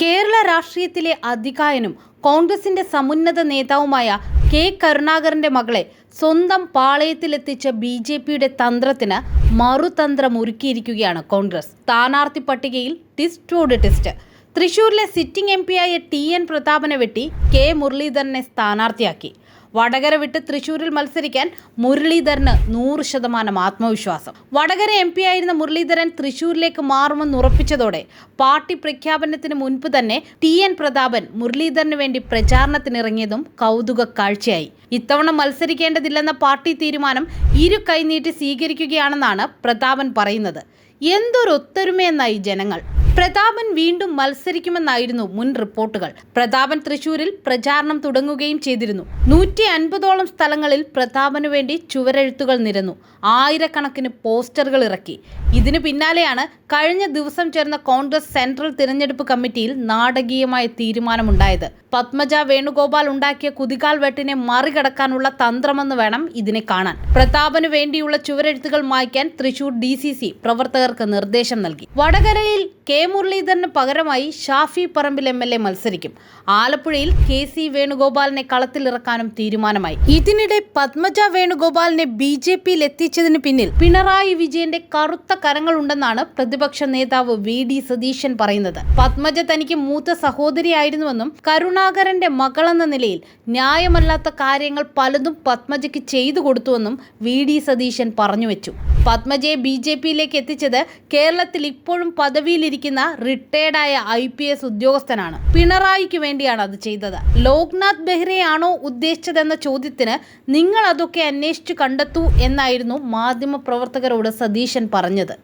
കേരള രാഷ്ട്രീയത്തിലെ അതികായനും കോൺഗ്രസിന്റെ സമുന്നത നേതാവുമായ കെ കരുണാകരന്റെ മകളെ സ്വന്തം പാളയത്തിലെത്തിച്ച ബി.ജെ.പിയുടെ തന്ത്രത്തിന് മറുതന്ത്രം ഒരുക്കിയിരിക്കുകയാണ് കോൺഗ്രസ്. സ്ഥാനാർത്ഥി പട്ടികയിൽ ട്വിസ്റ്റോട് ട്വിസ്റ്റ്. തൃശൂരിലെ സിറ്റിംഗ് എം.പിയായ ടി.എൻ. പ്രതാപനെ വെട്ടി കെ മുരളീധരനെ സ്ഥാനാർത്ഥിയാക്കി. വടകര വിട്ട് തൃശൂരിൽ മത്സരിക്കാൻ മുരളീധരന് 100% ആത്മവിശ്വാസം. വടകര എം.പി ആയിരുന്ന മുരളീധരൻ തൃശൂരിലേക്ക് മാറുമെന്ന് ഉറപ്പിച്ചതോടെ പാർട്ടി പ്രഖ്യാപനത്തിന് മുൻപ് തന്നെ ടി.എൻ. പ്രതാപൻ മുരളീധരന് വേണ്ടി പ്രചാരണത്തിനിറങ്ങിയതും കൗതുക കാഴ്ചയായി. ഇത്തവണ മത്സരിക്കേണ്ടതില്ലെന്ന പാർട്ടി തീരുമാനം ഇരു കൈനീട്ടി സ്വീകരിക്കുകയാണെന്നാണ് പ്രതാപൻ പറയുന്നത്. എന്തൊരു ഒത്തൊരുമയെന്നായി ജനങ്ങൾ. പ്രതാപൻ വീണ്ടും മത്സരിക്കുമെന്നായിരുന്നു മുൻ റിപ്പോർട്ടുകൾ. പ്രതാപൻ തൃശൂരിൽ പ്രചാരണം തുടങ്ങുകയും ചെയ്തിരുന്നു. 150ഓളം സ്ഥലങ്ങളിൽ പ്രതാപന് വേണ്ടി ചുവരെഴുത്തുകൾ നിരന്നു. ആയിരക്കണക്കിന് പോസ്റ്ററുകൾ ഇറക്കി. ഇതിന് പിന്നാലെയാണ് കഴിഞ്ഞ ദിവസം ചേർന്ന കോൺഗ്രസ് സെൻട്രൽ തിരഞ്ഞെടുപ്പ് കമ്മിറ്റിയിൽ നാടകീയമായ തീരുമാനമുണ്ടായത്. പത്മജ വേണുഗോപാൽ ഉണ്ടാക്കിയ കുതികാൽ വെട്ടിനെ മറികടക്കാനുള്ള തന്ത്രമെന്ന് വേണം ഇതിനെ കാണാൻ. പ്രതാപന് വേണ്ടിയുള്ള ചുവരെഴുത്തുകൾ മായ്ക്കാൻ തൃശൂർ DCC പ്രവർത്തകർക്ക് നിർദ്ദേശം നൽകി. വടകരയിൽ കെ മുരളീധരന് പകരമായി ഷാഫി പറമ്പിൽ MLA മത്സരിക്കും. ആലപ്പുഴയിൽ KC വേണുഗോപാലിനെ കളത്തിലിറക്കാനും തീരുമാനമായി. ഇതിനിടെ പത്മജ വേണുഗോപാലിനെ BJPയിൽ എത്തിച്ചതിന് പിന്നിൽ പിണറായി വിജയന്റെ കറുത്ത കരങ്ങളുണ്ടെന്നാണ് പ്രതിപക്ഷ നേതാവ് VD സതീശൻ പറയുന്നത്. പത്മജ തനിക്ക് മൂത്ത സഹോദരിയായിരുന്നുവെന്നും കരുണാകരന്റെ മകളെന്ന നിലയിൽ ന്യായമല്ലാത്ത കാര്യങ്ങൾ പലതും പത്മജയ്ക്ക് ചെയ്തു കൊടുത്തുവെന്നും VD സതീശൻ പറഞ്ഞുവെച്ചു. പത്മജയെ BJPയിലേക്ക് എത്തിച്ചത് കേരളത്തിൽ ഇപ്പോഴും പദവിയിലിരിക്കുന്ന റിട്ടയർഡായ IPS ഉദ്യോഗസ്ഥനാണ്. പിണറായിക്ക് വേണ്ടിയാണ് അത് ചെയ്തത്. ലോക്നാഥ് ബെഹ്റയാണോ ഉദ്ദേശിച്ചതെന്ന ചോദ്യത്തിന് നിങ്ങൾ അതൊക്കെ അന്വേഷിച്ചു കണ്ടെത്തൂ എന്നായിരുന്നു മാധ്യമപ്രവർത്തകരോട് സതീശൻ പറഞ്ഞത്.